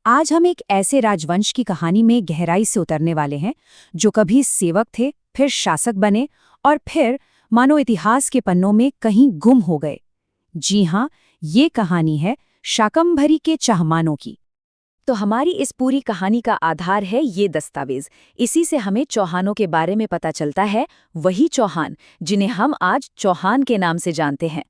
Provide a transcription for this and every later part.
आज हम एक ऐसे राजवंश की कहानी में गहराई से उतरने वाले हैं जो कभी सेवक थे, फिर शासक बने और फिर मानो इतिहास के पन्नों में कहीं गुम हो गए। जी हाँ, ये कहानी है शाकंभरी के चाहमानों की। तो हमारी इस पूरी कहानी का आधार है ये दस्तावेज। इसी से हमें चौहानों के बारे में पता चलता है, वही चौहान जिन्हें हम आज चौहान के नाम से जानते हैं।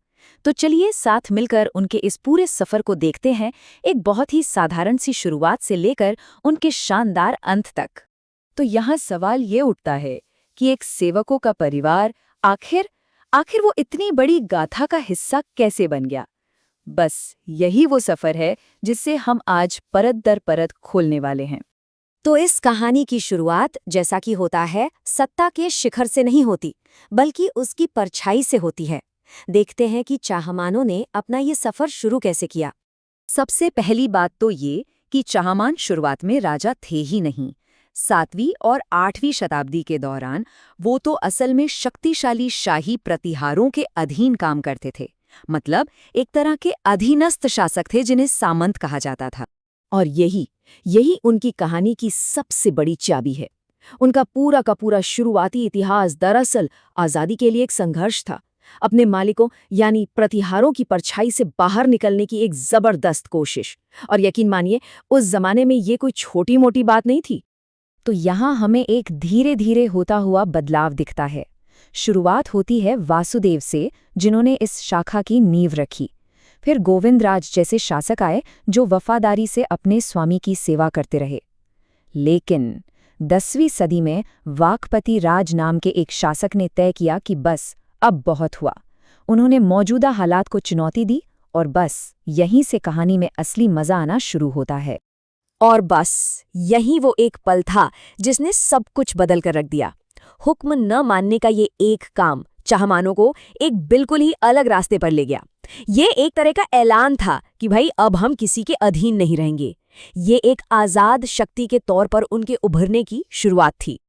तो चलिए साथ मिलकर उनके इस पूरे सफर को देखते हैं, एक बहुत ही साधारण सी शुरुआत से लेकर उनके शानदार अंत तक। तो यहाँ सवाल ये उठता है कि एक सेवकों का परिवार आखिर वो इतनी बड़ी गाथा का हिस्सा कैसे बन गया। बस यही वो सफर है जिससे हम आज परत दर परत खोलने वाले हैं। तो इस कहानी की शुरुआत जैसा कि होता है, सत्ता के शिखर से नहीं होती, बल्कि उसकी परछाई से होती है। देखते हैं कि चाहमानों ने अपना ये सफर शुरू कैसे किया। सबसे पहली बात तो ये कि चाहमान शुरुआत में राजा थे ही नहीं। 7वीं और 8वीं शताब्दी के दौरान वो तो असल में शक्तिशाली शाही प्रतिहारों के अधीन काम करते थे। मतलब एक तरह के अधीनस्थ शासक थे जिन्हें सामंत कहा जाता था। और यही उनकी कहानी की सबसे बड़ी चाबी है। उनका पूरा का पूरा शुरुआती इतिहास दरअसल आज़ादी के लिए एक संघर्ष था, अपने मालिकों यानी प्रतिहारों की परछाई से बाहर निकलने की एक जबरदस्त कोशिश। और यकीन मानिए, उस जमाने में ये कोई छोटी मोटी बात नहीं थी। तो यहाँ हमें एक धीरे धीरे होता हुआ बदलाव दिखता है। शुरुआत होती है वासुदेव से, जिन्होंने इस शाखा की नींव रखी। फिर गोविंदराज जैसे शासक आए जो वफादारी से अपने स्वामी की सेवा करते रहे। लेकिन 10वीं सदी में वाकपति राज नाम के एक शासक ने तय किया कि बस अब बहुत हुआ। उन्होंने मौजूदा हालात को चुनौती दी और बस यहीं से कहानी में असली मजा आना शुरू होता है। और बस यही वो एक पल था जिसने सब कुछ बदल कर रख दिया। हुक्म न मानने का ये एक काम चाहमानों को एक बिल्कुल ही अलग रास्ते पर ले गया। ये एक तरह का ऐलान था कि भाई अब हम किसी के अधीन नहीं रहेंगे। ये एक आजाद शक्ति के तौर पर उनके उभरने की शुरुआत थी।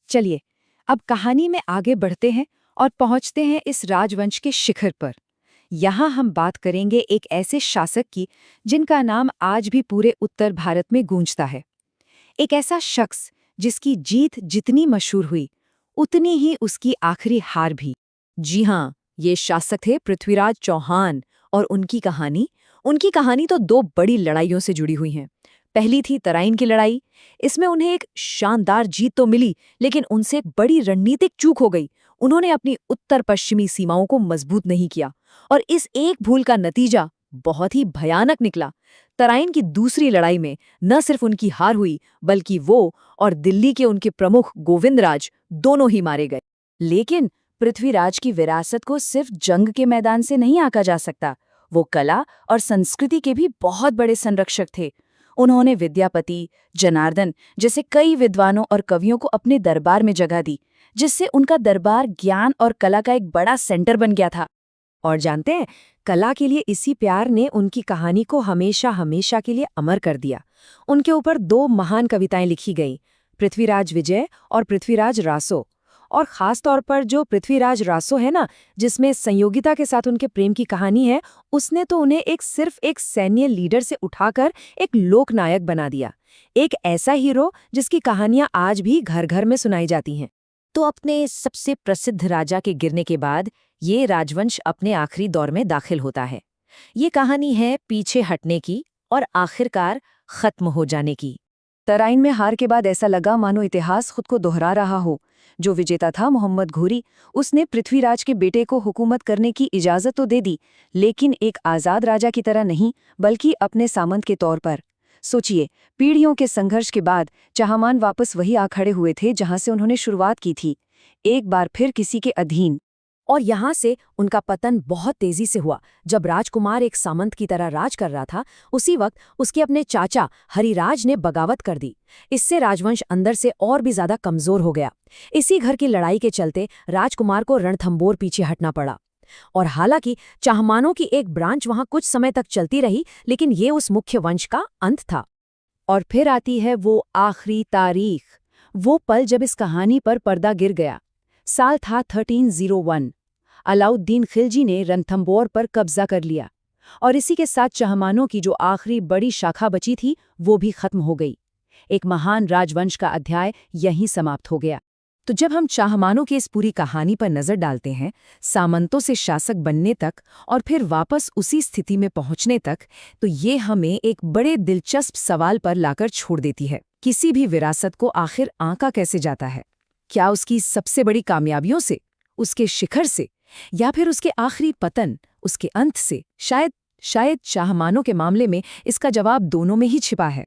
चलिए अब कहानी में आगे बढ़ते हैं और पहुंचते हैं इस राजवंश के शिखर पर। यहाँ हम बात करेंगे एक ऐसे शासक की जिनका नाम आज भी पूरे उत्तर भारत में गूंजता है। एक ऐसा शख्स जिसकी जीत जितनी मशहूर हुई, उतनी ही उसकी आखिरी हार भी। जी हाँ, ये शासक थे पृथ्वीराज चौहान। और उनकी कहानी तो 2 बड़ी लड़ाइयों से जुड़ी हुई है। पहली थी तराइन की लड़ाई। इसमें उन्हें एक शानदार जीत तो मिली, लेकिन उनसे एक बड़ी रणनीतिक चूक हो गई। उन्होंने अपनी उत्तर पश्चिमी सीमाओं को मजबूत नहीं किया और इस एक भूल का नतीजा बहुत ही भयानक निकला। तराइन की दूसरी लड़ाई में न सिर्फ उनकी हार हुई, बल्कि वो और दिल्ली के उनके प्रमुख गोविंदराज दोनों ही मारे गए। लेकिन पृथ्वीराज की विरासत को सिर्फ जंग के मैदान से नहीं आंका जा सकता। वो कला और संस्कृति के भी बहुत बड़े संरक्षक थे। उन्होंने विद्यापति, जनार्दन जैसे कई विद्वानों और कवियों को अपने दरबार में जगह दी, जिससे उनका दरबार ज्ञान और कला का एक बड़ा सेंटर बन गया था। और जानते हैं, कला के लिए इसी प्यार ने उनकी कहानी को हमेशा हमेशा के लिए अमर कर दिया। उनके ऊपर 2 महान कविताएं लिखी गईं, पृथ्वीराज विजय और पृथ्वीराज रासो। और खास तौर पर जो पृथ्वीराज रासो है ना, जिसमें संयोगिता के साथ उनके प्रेम की कहानी है, उसने तो उन्हें सिर्फ एक सैन्य लीडर से उठाकर एक लोकनायक बना दिया। एक ऐसा हीरो जिसकी कहानियां आज भी घर घर में सुनाई जाती हैं। तो अपने सबसे प्रसिद्ध राजा के गिरने के बाद ये राजवंश अपने आखिरी दौर में दाखिल होता है। ये कहानी है पीछे हटने की और आखिरकार खत्म हो जाने की। तराइन में हार के बाद ऐसा लगा मानो इतिहास खुद को दोहरा रहा हो। जो विजेता था मोहम्मद घोरी, उसने पृथ्वीराज के बेटे को हुकूमत करने की इजाजत तो दे दी, लेकिन एक आज़ाद राजा की तरह नहीं, बल्कि अपने सामंत के तौर पर। सोचिए, पीढ़ियों के संघर्ष के बाद चाहमान वापस वही आ खड़े हुए थे जहां से उन्होंने शुरुआत की थी, एक बार फिर किसी के अधीन। और यहाँ से उनका पतन बहुत तेजी से हुआ। जब राजकुमार एक सामंत की तरह राज कर रहा था, उसी वक्त उसके अपने चाचा हरिराज ने बगावत कर दी। इससे राजवंश अंदर से और भी ज्यादा कमजोर हो गया। इसी घर की लड़ाई के चलते राजकुमार को रणथंबोर पीछे हटना पड़ा। और हालांकि चाहमानों की एक ब्रांच वहां कुछ समय तक चलती रही, लेकिन ये उस मुख्य वंश का अंत था। और फिर आती है वो आखिरी तारीख, वो पल जब इस कहानी पर पर्दा गिर गया। साल था 1301। अलाउद्दीन खिलजी ने रणथंबोर पर कब्जा कर लिया। और इसी के साथ चाहमानों की जो आखिरी बड़ी शाखा बची थी वो भी खत्म हो गई। एक महान राजवंश का अध्याय यहीं समाप्त हो गया। तो जब हम चाहमानों की इस पूरी कहानी पर नजर डालते हैं, सामंतों से शासक बनने तक और फिर वापस उसी स्थिति में पहुंचने तक, तो ये हमें एक बड़े दिलचस्प सवाल पर लाकर छोड़ देती है। किसी भी विरासत को आखिर आंका कैसे जाता है? क्या उसकी सबसे बड़ी कामयाबियों से, उसके शिखर से, या फिर उसके आखिरी पतन, उसके अंत से? शायद चाहमानों के मामले में इसका जवाब दोनों में ही छिपा है।